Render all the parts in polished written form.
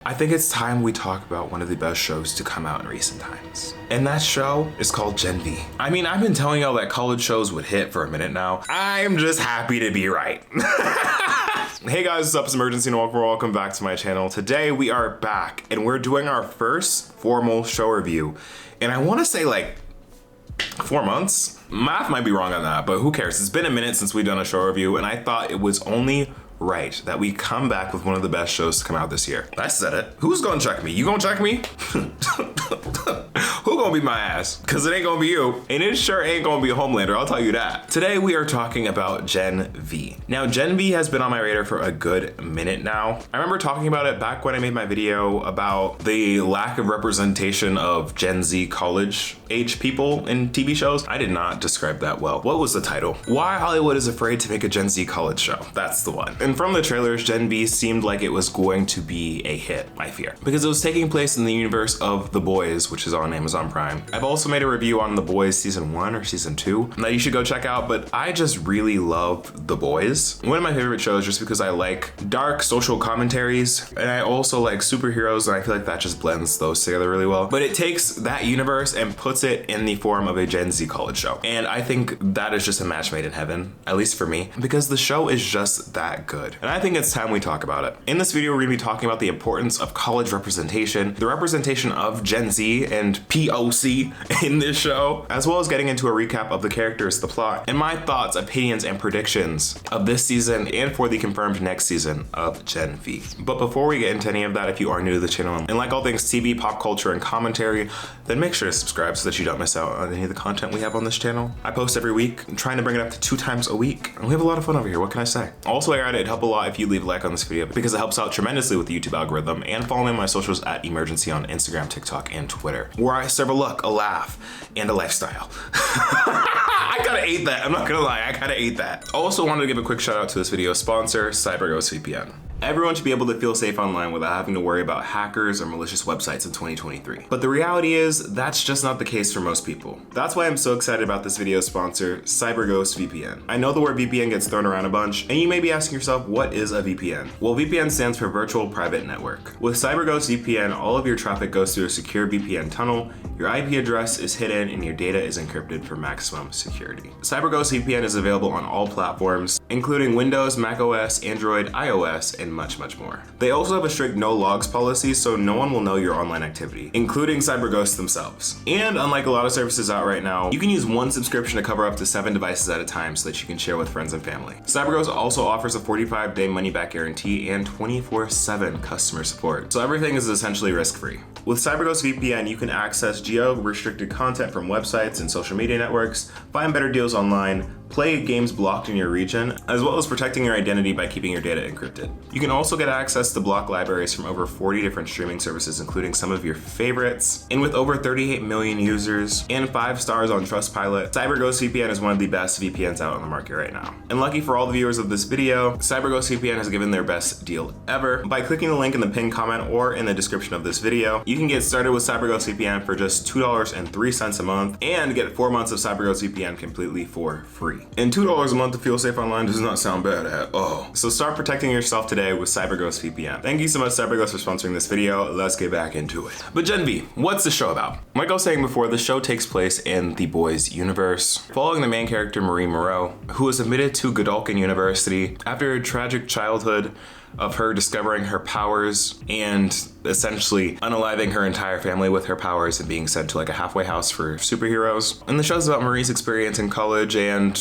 I think it's time we talk about one of the best shows to come out in recent times. And that show is called Gen V. I mean, I've been telling y'all that college shows would hit for a minute now. I'm just happy to be right. Hey guys, what's up? It's Imurgency and welcome back to my channel. Today we are back and we're doing our first formal show review. And I wanna say like 4 months? Math might be wrong on that, but who cares? It's been a minute since we've done a show review and I thought it was only right that we come back with one of the best shows to come out this year. I said it. Who's gonna check me? You gonna check me? Who gonna be my ass? Cause it ain't gonna be you. And it sure ain't gonna be Homelander, I'll tell you that. Today we are talking about Gen V. Now Gen V has been on my radar for a good minute now. I remember talking about it back when I made my video about the lack of representation of Gen Z college age people in TV shows. I did not describe that well. What was the title? Why Hollywood is Afraid to Make a Gen Z College Show. That's the one. And from the trailers, Gen V seemed like it was going to be a hit, I fear. Because it was taking place in the universe of The Boys, which is on Amazon Prime. I've also made a review on The Boys season 1 or season 2 that you should go check out, but I just really love The Boys. One of my favorite shows just because I like dark social commentaries, and I also like superheroes, and I feel like that just blends those together really well. But it takes that universe and puts it in the form of a Gen Z college show. And I think that is just a match made in heaven, at least for me, because the show is just that good. And I think it's time we talk about it. In this video, we're gonna be talking about the importance of college representation, the representation of Gen Z and POC in this show, as well as getting into a recap of the characters, the plot, and my thoughts, opinions, and predictions of this season and for the confirmed next season of Gen V. But before we get into any of that, if you are new to the channel and like all things TV, pop culture, and commentary, then make sure to subscribe so that you don't miss out on any of the content we have on this channel. I post every week. I'm trying to bring it up to 2 times a week, and we have a lot of fun over here. What can I say? Also, it'd help a lot if you leave a like on this video because it helps out tremendously with the YouTube algorithm, and follow me on my socials at Imurgency on Instagram, TikTok, and Twitter, where I serve a look, a laugh, and a lifestyle. I kinda ate that, I'm not gonna lie, I kinda ate that. Also wanted to give a quick shout out to this video sponsor, CyberGhost VPN. Everyone should be able to feel safe online without having to worry about hackers or malicious websites in 2023. But the reality is, that's just not the case for most people. That's why I'm so excited about this video sponsor, CyberGhost VPN. I know the word VPN gets thrown around a bunch, and you may be asking yourself, what is a VPN? Well, VPN stands for Virtual Private Network. With CyberGhost VPN, all of your traffic goes through a secure VPN tunnel, your IP address is hidden, and your data is encrypted for maximum security. CyberGhost VPN is available on all platforms, including Windows, macOS, Android, iOS, and much more. They also have a strict no logs policy, so no one will know your online activity, including CyberGhosts themselves. And unlike a lot of services out right now, you can use one subscription to cover up to 7 devices at a time so that you can share with friends and family. CyberGhost also offers a 45-day money-back guarantee and 24/7 customer support, so everything is essentially risk-free. With CyberGhost VPN, you can access geo-restricted content from websites and social media networks, find better deals online, play games blocked in your region, as well as protecting your identity by keeping your data encrypted. You can also get access to block libraries from over 40 different streaming services, including some of your favorites. And with over 38 million users and 5 stars on Trustpilot, CyberGhost VPN is one of the best VPNs out on the market right now. And lucky for all the viewers of this video, CyberGhost VPN has given their best deal ever. By clicking the link in the pinned comment or in the description of this video, you can get started with CyberGhost VPN for just $2.03 a month and get 4 months of CyberGhost VPN completely for free. And $2 a month to feel safe online does not sound bad at all. So start protecting yourself today with CyberGhost VPN. Thank you so much, CyberGhost, for sponsoring this video. Let's get back into it. But Gen V, what's the show about? Like I was saying before, the show takes place in The Boys universe, following the main character Marie Moreau, who was admitted to Godolphin University after a tragic childhood of her discovering her powers and essentially unaliving her entire family with her powers and being sent to like a halfway house for superheroes. And the show's about Marie's experience in college and,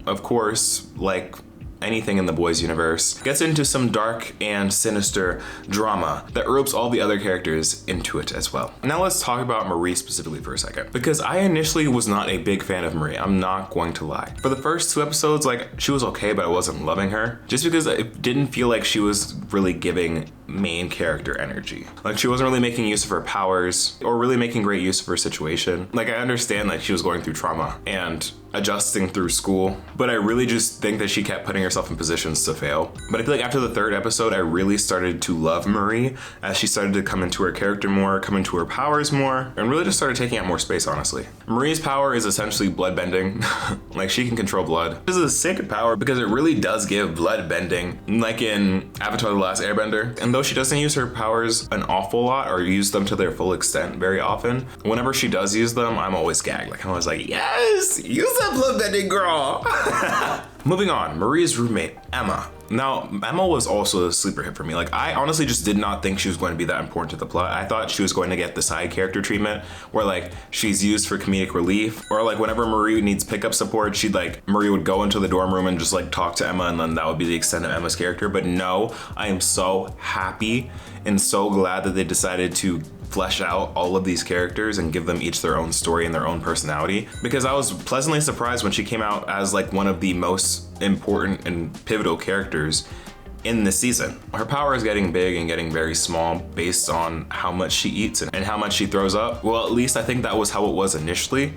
of course, like anything in The Boys universe, gets into some dark and sinister drama that ropes all the other characters into it as well. Now let's talk about Marie specifically for a second, because I initially was not a big fan of Marie, I'm not going to lie. For the first 2 episodes, like, she was okay, but I wasn't loving her, just because it didn't feel like she was really giving main character energy. Like, she wasn't really making use of her powers or really making great use of her situation. Like, I understand that she was going through trauma and adjusting through school, but I really just think that she kept putting herself in positions to fail. But I feel like after the 3rd episode, I really started to love Marie as she started to come into her character more, come into her powers more, and really just started taking up more space, honestly. Marie's power is essentially blood bending. Like, she can control blood. This is a sick power because it really does give blood bending, like in Avatar: The Last Airbender. And And though she doesn't use her powers an awful lot or use them to their full extent very often, whenever she does use them, I'm always gagged. Like, I'm always like, yes, use that blood bending, girl. Moving on, Marie's roommate, Emma. Now, Emma was also a sleeper hit for me. Like, I honestly just did not think she was going to be that important to the plot. I thought she was going to get the side character treatment where like she's used for comedic relief, or like whenever Marie needs pickup support, Marie would go into the dorm room and just like talk to Emma, and then that would be the extent of Emma's character. But no, I am so happy and so glad that they decided to flesh out all of these characters and give them each their own story and their own personality, because I was pleasantly surprised when she came out as like one of the most important and pivotal characters in this season. Her power is getting big and getting very small based on how much she eats and how much she throws up. Well, at least I think that was how it was initially.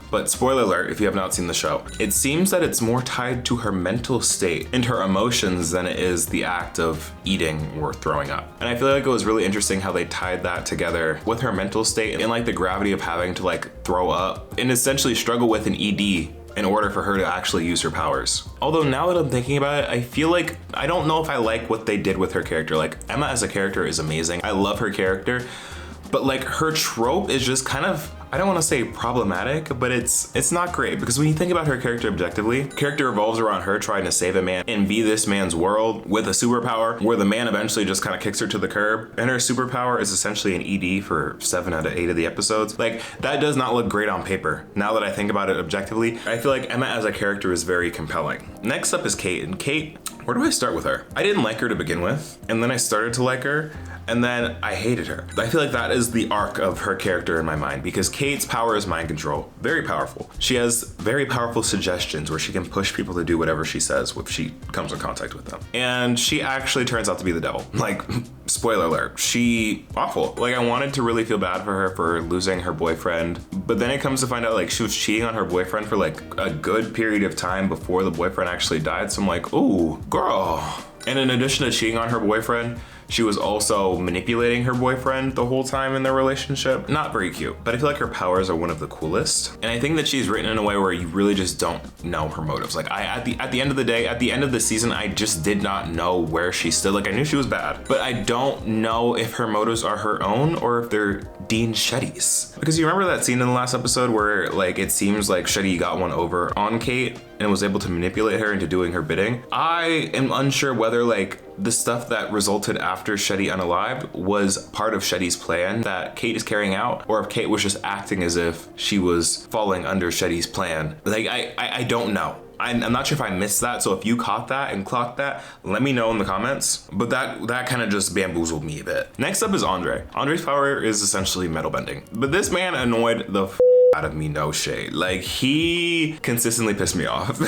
But spoiler alert, if you have not seen the show, it seems that it's more tied to her mental state and her emotions than it is the act of eating or throwing up. And I feel like it was really interesting how they tied that together with her mental state and like the gravity of having to like throw up and essentially struggle with an ED in order for her to actually use her powers. Although now that I'm thinking about it, I feel like I don't know if I like what they did with her character. Like, Emma as a character is amazing. I love her character, but like her trope is just kind of, I don't want to say problematic, but it's not great, because when you think about her character objectively, character revolves around her trying to save a man and be this man's world with a superpower where the man eventually just kind of kicks her to the curb, and her superpower is essentially an ED for 7 out of 8 of the episodes. Like, that does not look great on paper. Now that I think about it objectively, I feel like Emma as a character is very compelling. Next up is Kate, and Kate, where do I start with her? I didn't like her to begin with, and then I started to like her, and then I hated her. I feel like that is the arc of her character in my mind, because Kate's power is mind control. Very powerful. She has very powerful suggestions where she can push people to do whatever she says if she comes in contact with them. And she actually turns out to be the devil. Like, spoiler alert, she awful. Like, I wanted to really feel bad for her for losing her boyfriend, but then it comes to find out like she was cheating on her boyfriend for like a good period of time before the boyfriend actually died. So I'm like, ooh, girl. And in addition to cheating on her boyfriend, she was also manipulating her boyfriend the whole time in their relationship. Not very cute, but I feel like her powers are one of the coolest. And I think that she's written in a way where you really just don't know her motives. Like, at the end of the day, at the end of the season, I just did not know where she stood. Like, I knew she was bad, but I don't know if her motives are her own or if they're Dean Shetty's. Because you remember that scene in the last episode where like it seems like Shetty got one over on Kate and was able to manipulate her into doing her bidding. I am unsure whether like the stuff that resulted after Shetty unalived was part of Shetty's plan that Kate is carrying out, or if Kate was just acting as if she was falling under Shetty's plan. Like, I don't know. I'm not sure if I missed that, so if you caught that and clocked that, let me know in the comments. But that kind of just bamboozled me a bit. Next up is Andre. Andre's power is essentially metal bending, but this man annoyed the out of me, no shade. Like, he consistently pissed me off.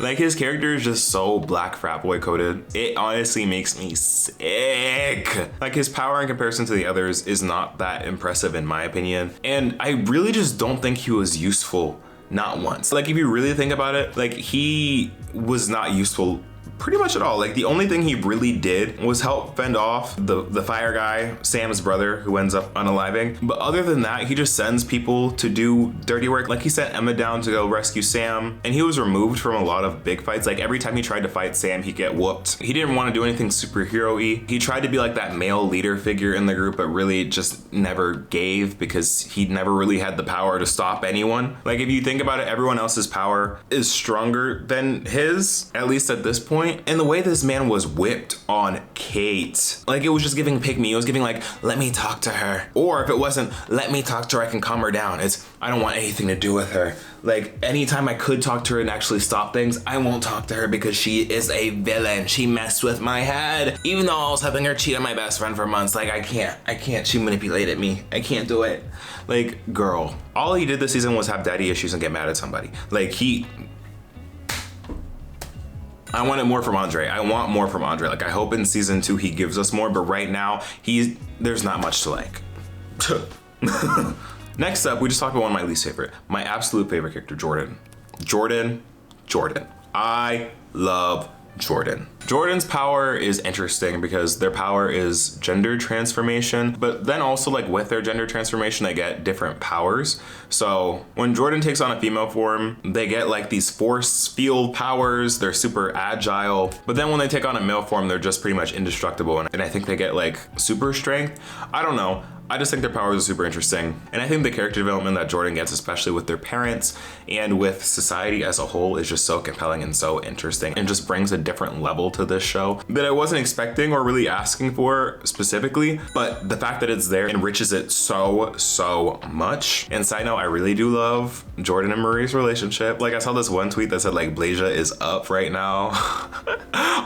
Like, his character is just so black frat boy coded. It honestly makes me sick. Like, his power in comparison to the others is not that impressive in my opinion, and I really just don't think he was useful. Not once. Like, if you really think about it, like, he was not useful pretty much at all. Like, the only thing he really did was help fend off the fire guy, Sam's brother, who ends up unaliving. But other than that, he just sends people to do dirty work. Like, he sent Emma down to go rescue Sam, and he was removed from a lot of big fights. Like, every time he tried to fight Sam, he'd get whooped. He didn't want to do anything superhero-y. He tried to be like that male leader figure in the group, but really just never gave because he never really had the power to stop anyone. Like, if you think about it, everyone else's power is stronger than his, at least at this point. And the way this man was whipped on Kate, like, it was just giving pick me. It was giving like, let me talk to her. Or if it wasn't, let me talk to her, I can calm her down. It's, I don't want anything to do with her. Like, anytime I could talk to her and actually stop things, I won't talk to her because she is a villain. She messed with my head. Even though I was helping her cheat on my best friend for months, like, I can't. She manipulated me. I can't do it. Like, girl, all he did this season was have daddy issues and get mad at somebody. Like, I wanted more from Andre. I want more from Andre. Like, I hope in season 2 he gives us more, but right now there's not much to like. Next up, we just talked about one of my least favorite, my absolute favorite character, Jordan. Jordan. I love Jordan. Jordan's power is interesting because their power is gender transformation, but then also like with their gender transformation, they get different powers. So when Jordan takes on a female form, they get like these force field powers. They're super agile, but then when they take on a male form, they're just pretty much indestructible. And I think they get like super strength. I don't know. I just think their powers are super interesting. And I think the character development that Jordan gets, especially with their parents and with society as a whole, is just so compelling and so interesting and just brings a different level to this show that I wasn't expecting or really asking for specifically. But the fact that it's there enriches it so much. And side note, I really do love Jordan and Marie's relationship. Like I saw this one tweet that said like Blasia is up right now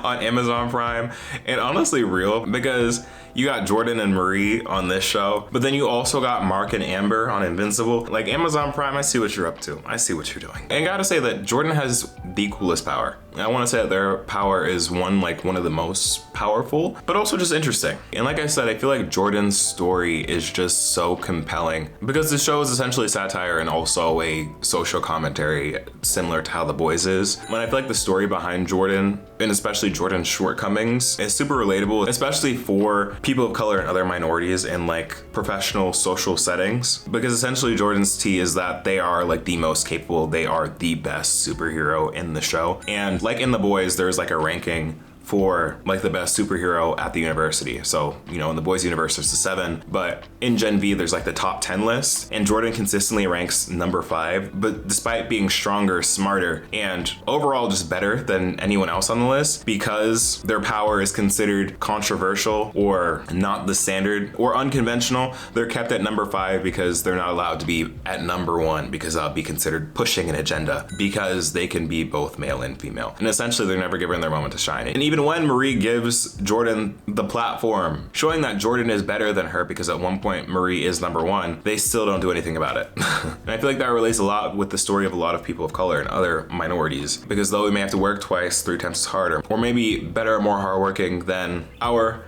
on Amazon Prime. And honestly real, because you got Jordan and Marie on this show, but then you also got Mark and Amber on Invincible. Like Amazon Prime, I see what you're up to. I see what you're doing. And gotta say that Jordan has the coolest power. I want to say that their power is one of the most powerful, but also just interesting. And like I said, I feel like Jordan's story is just so compelling because the show is essentially satire and also a social commentary similar to how The Boys is. When I feel like the story behind Jordan, and especially Jordan's shortcomings, is super relatable, especially for people of color and other minorities in like professional social settings, because essentially Jordan's tea is that they are like the most capable, they are the best superhero in the show. And like in The Boys, there's like a ranking for like the best superhero at the university. So, you know, in The Boys universe, there's the 7, but in Gen V, there's like the top 10 list, and Jordan consistently ranks number 5, but despite being stronger, smarter, and overall just better than anyone else on the list, because their power is considered controversial or not the standard or unconventional, they're kept at number 5 because they're not allowed to be at number 1 because that would be considered pushing an agenda, because they can be both male and female. And essentially they're never given their moment to shine. And even when Marie gives Jordan the platform, showing that Jordan is better than her because at one point Marie is number 1, they still don't do anything about it. And I feel like that relates a lot with the story of a lot of people of color and other minorities, because though we may have to work twice, 3 times as harder, or maybe better or more hardworking than our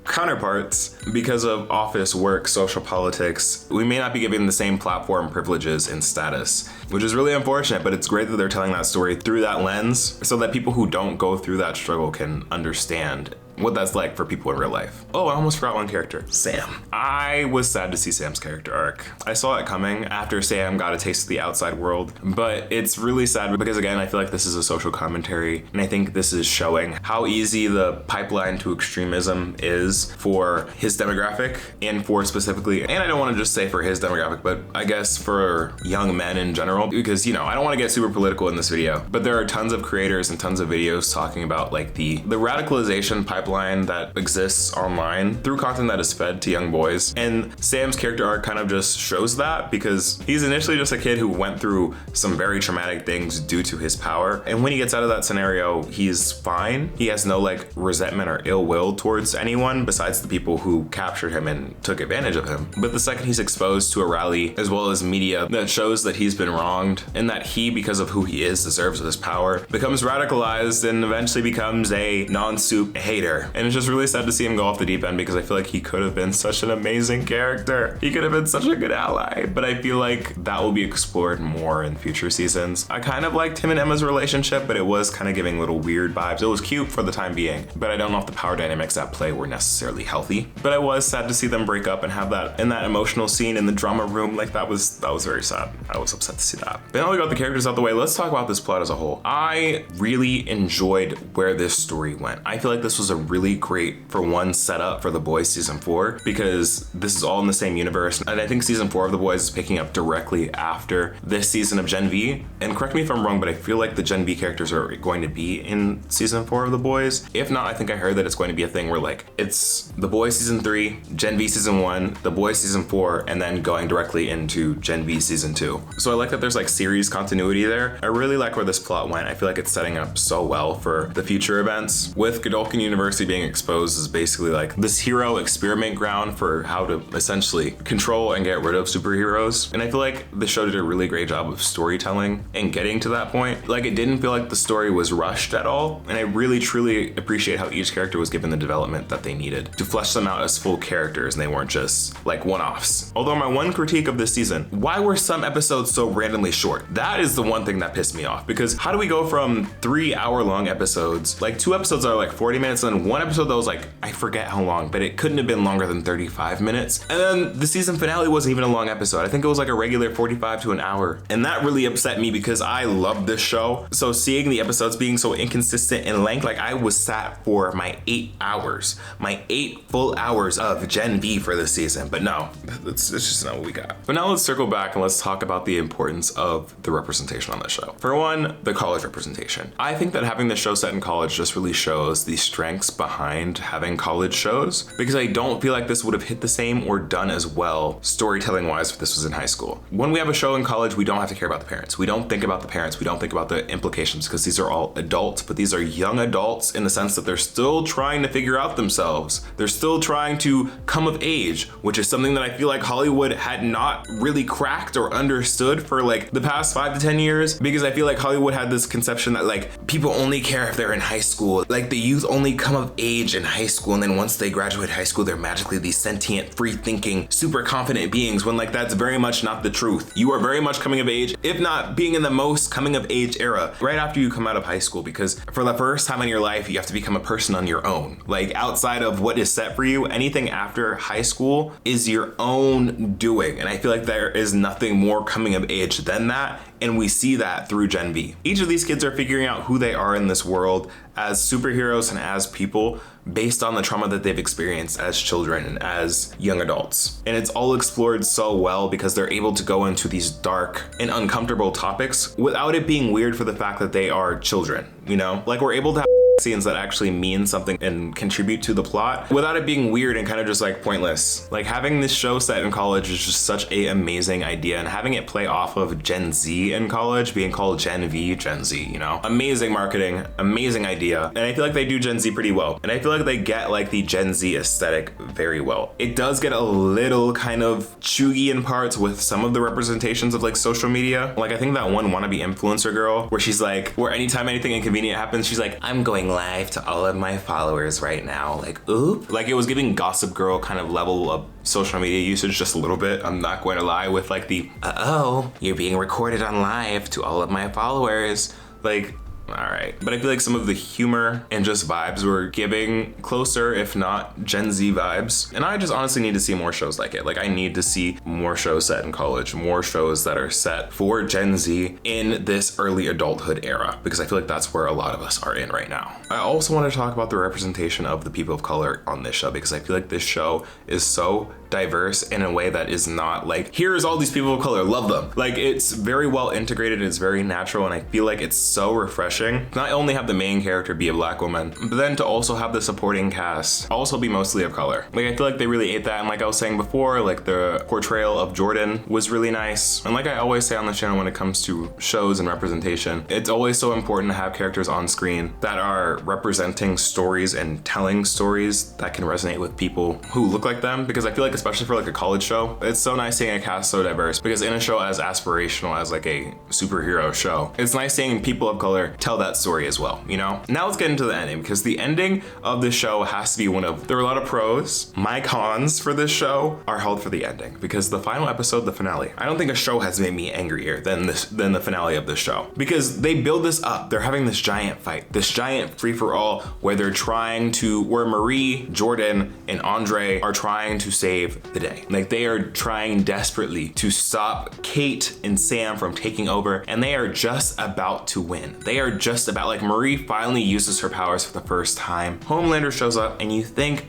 counterparts because of office work, social politics, we may not be given the same platform, privileges, and status, which is really unfortunate, but it's great that they're telling that story through that lens so that people who don't go through that struggle can understand what that's like for people in real life. Oh, I almost forgot one character, Sam. I was sad to see Sam's character arc. I saw it coming after Sam got a taste of the outside world, but it's really sad because again, I feel like this is a social commentary, and I think this is showing how easy the pipeline to extremism is for his demographic and for specifically, and I don't want to just say for his demographic, but I guess for young men in general, because you know, I don't want to get super political in this video, but there are tons of creators and tons of videos talking about like the radicalization pipeline that exists online through content that is fed to young boys. And Sam's character arc kind of just shows that, because he's initially just a kid who went through some very traumatic things due to his power. And when he gets out of that scenario, he's fine. He has no like resentment or ill will towards anyone besides the people who captured him and took advantage of him. But the second he's exposed to a rally as well as media that shows that he's been wronged and that he, because of who he is, deserves this power, becomes radicalized and eventually becomes a non-soup hater. And it's just really sad to see him go off the deep end, because I feel like he could have been such an amazing character. He could have been such a good ally, but I feel like that will be explored more in future seasons. I kind of liked him and Emma's relationship, but it was kind of giving little weird vibes. It was cute for the time being, but I don't know if the power dynamics at play were necessarily healthy. But I was sad to see them break up and have that in that emotional scene in the drama room. Like that was very sad. I was upset to see that. But now we got the characters out the way, let's talk about this plot as a whole. I really enjoyed where this story went. I feel like this was a really great, for one, setup for The Boys season 4, because this is all in the same universe, and I think season 4 of The Boys is picking up directly after this season of Gen V. And correct me if I'm wrong, but I feel like the Gen V characters are going to be in season 4 of The Boys. If not, I think I heard that it's going to be a thing where like it's The Boys season 3, Gen V season 1, The Boys season 4, and then going directly into Gen V season 2. So I like that there's like series continuity there. I really like where this plot went. I feel like it's setting up so well for the future events with Godolphin University university being exposed as basically like this hero experiment ground for how to essentially control and get rid of superheroes. And I feel like the show did a really great job of storytelling and getting to that point. Like, it didn't feel like the story was rushed at all. And I really truly appreciate how each character was given the development that they needed to flesh them out as full characters, and they weren't just like one-offs. Although my one critique of this season, why were some episodes so randomly short? That is the one thing that pissed me off, because how do we go from 3-hour-long episodes, like 2 episodes are like 40 minutes, and then one episode that was like, I forget how long, but it couldn't have been longer than 35 minutes. And then the season finale wasn't even a long episode. I think it was like a regular 45 to an hour. And that really upset me because I love this show. So seeing the episodes being so inconsistent in length, like I was sat for my 8 hours, my 8 full hours of Gen V for this season. But no, it's just not what we got. But now let's circle back and let's talk about the importance of the representation on the show. For one, the college representation. I think that having the show set in college just really shows the strengths behind having college shows, because I don't feel like this would have hit the same or done as well storytelling wise if this was in high school. When we have a show in college, we don't have to care about the parents. We don't think about the parents. We don't think about the implications, because these are all adults, but these are young adults in the sense that they're still trying to figure out themselves. They're still trying to come of age, which is something that I feel like Hollywood had not really cracked or understood for like the past 5 to 10 years, because I feel like Hollywood had this conception that like people only care if they're in high school. Like the youth only come of age in high school, and then once they graduate high school, they're magically these sentient, free-thinking, super confident beings, when like that's very much not the truth. You are very much coming of age, if not being in the most coming of age era, right after you come out of high school, because for the first time in your life, you have to become a person on your own. Like outside of what is set for you, anything after high school is your own doing. And I feel like there is nothing more coming of age than that. And we see that through Gen V. Each of these kids are figuring out who they are in this world as superheroes and as people based on the trauma that they've experienced as children and as young adults. And it's all explored so well because they're able to go into these dark and uncomfortable topics without it being weird for the fact that they are children, you know? Like we're able to have scenes that actually mean something and contribute to the plot without it being weird and kind of just like pointless. Like having this show set in college is just such an amazing idea, and having it play off of Gen Z in college, being called Gen V, Gen Z, you know, amazing marketing, amazing idea. And I feel like they do Gen Z pretty well. And I feel like they get like the Gen Z aesthetic very well. It does get a little kind of chuggy in parts with some of the representations of like social media. Like I think that one wannabe influencer girl where she's like, where anytime anything inconvenient happens, she's like, I'm going live to all of my followers right now. Like, oop. Like it was giving Gossip Girl kind of level of social media usage just a little bit. I'm not going to lie, with like the, oh, you're being recorded on live to all of my followers. Like, all right. But I feel like some of the humor and just vibes were giving closer, if not Gen Z vibes. And I just honestly need to see more shows like it. Like I need to see more shows set in college, more shows that are set for Gen Z in this early adulthood era, because I feel like that's where a lot of us are in right now. I also want to talk about the representation of the people of color on this show, because I feel like this show is so diverse in a way that is not like, here's all these people of color, love them. Like it's very well integrated, it's very natural, and I feel like it's so refreshing. Not only have the main character be a black woman, but then to also have the supporting cast also be mostly of color. Like I feel like they really ate that, and like I was saying before, like the portrayal of Jordan was really nice. And like I always say on the channel when it comes to shows and representation, it's always so important to have characters on screen that are representing stories and telling stories that can resonate with people who look like them, because I feel like especially for like a college show, it's so nice seeing a cast so diverse, because in a show as aspirational as like a superhero show, it's nice seeing people of color tell that story as well, you know? Now let's get into the ending, because the ending of this show has to be one of, there are a lot of pros. My cons for this show are held for the ending, because the final episode, the finale, I don't think a show has made me angrier than the finale of this show, because they build this up. They're having this giant fight, this giant free-for-all where where Marie, Jordan, and Andre are trying to save the day. Like they are trying desperately to stop Kate and Sam from taking over, and they are just about to win. They are just about, like Marie finally uses her powers for the first time. Homelander shows up, and you think.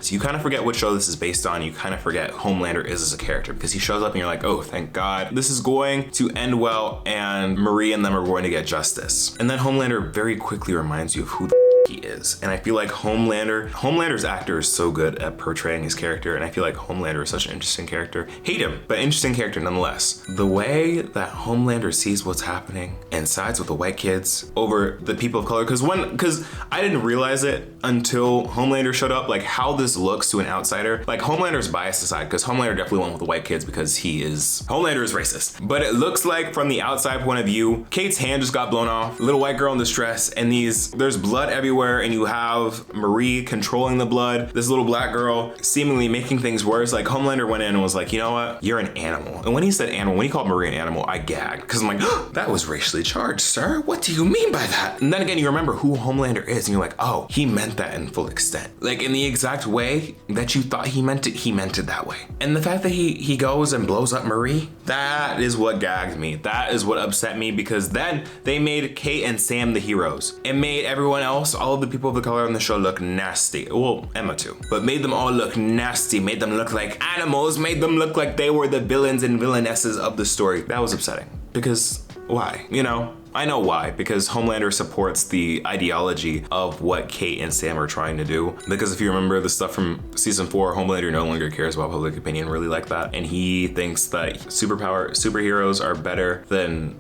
So you kind of forget what show this is based on. You kind of forget Homelander is as a character, because he shows up and you're like, oh, thank God. This is going to end well, and Marie and them are going to get justice. And then Homelander very quickly reminds you of who the he is. And I feel like Homelander's actor is so good at portraying his character, and I feel like Homelander is such an interesting character. Hate him, but interesting character nonetheless. The way that Homelander sees what's happening and sides with the white kids over the people of color, because I didn't realize it until Homelander showed up, like how this looks to an outsider. Like Homelander's biased aside, because Homelander definitely went with the white kids because Homelander is racist. But it looks like from the outside point of view, Kate's hand just got blown off, little white girl in distress, and there's blood everywhere, and you have Marie controlling the blood, this little black girl seemingly making things worse. Like Homelander went in and was like, you know what? You're an animal. And when he said animal, when he called Marie an animal, I gagged because I'm like, oh, that was racially charged, sir. What do you mean by that? And then again, you remember who Homelander is and you're like, oh, he meant that in full extent. Like in the exact way that you thought he meant it that way. And the fact that he goes and blows up Marie, that is what gagged me. That is what upset me, because then they made Kate and Sam the heroes. It made everyone else, all of the people of the color on the show, look nasty. Well, Emma too, but made them all look nasty, made them look like animals, made them look like they were the villains and villainesses of the story. That was upsetting, because why? You know, I know why, because Homelander supports the ideology of what Kate and Sam are trying to do. Because if you remember the stuff from season 4, Homelander no longer cares about public opinion really like that. And he thinks that superheroes are better than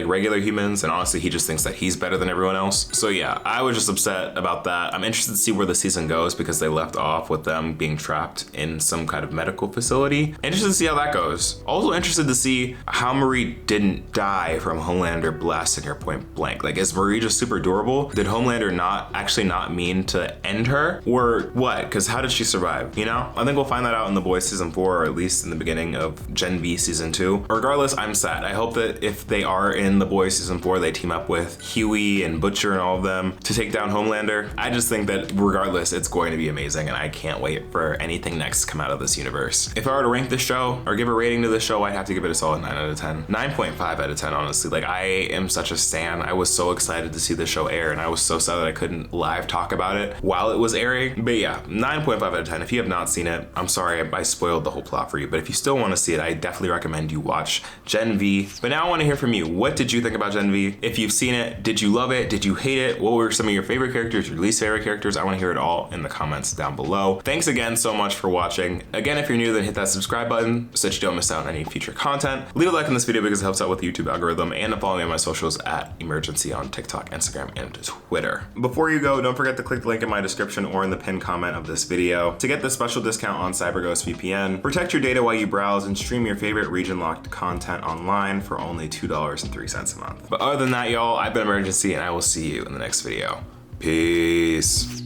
regular humans. And honestly, he just thinks that he's better than everyone else. So yeah, I was just upset about that. I'm interested to see where the season goes, because they left off with them being trapped in some kind of medical facility. Interested to see how that goes. Also interested to see how Marie didn't die from Homelander blasting her point blank. Like, is Marie just super durable? Did Homelander not mean to end her, or what? Because how did she survive? You know, I think we'll find that out in The Boys season 4, or at least in the beginning of Gen V season 2. Regardless, I'm sad. I hope that if they are in The Boys season 4, they team up with Huey and Butcher and all of them to take down Homelander. I just think that regardless, it's going to be amazing, and I can't wait for anything next to come out of this universe. If I were to rank this show or give a rating to this show, I'd have to give it a solid 9 out of 10. 9.5 out of 10, honestly. Like, I am such a stan. I was so excited to see the show air, and I was so sad that I couldn't live talk about it while it was airing. But yeah, 9.5 out of 10. If you have not seen it, I'm sorry I spoiled the whole plot for you, but if you still want to see it, I definitely recommend you watch Gen V. But now I want to hear from you. What did you think about Gen V? If you've seen it, did you love it? Did you hate it? What were some of your favorite characters, your least favorite characters? I want to hear it all in the comments down below. Thanks again so much for watching. Again, if you're new, then hit that subscribe button so that you don't miss out on any future content. Leave a like on this video because it helps out with the YouTube algorithm, and to follow me on my socials at Imurgency on TikTok, Instagram, and Twitter. Before you go, don't forget to click the link in my description or in the pinned comment of this video to get the special discount on CyberGhost VPN. Protect your data while you browse and stream your favorite region-locked content online for only $2.03 a month. But other than that, y'all, I've been Imurgency, and I will see you in the next video. Peace.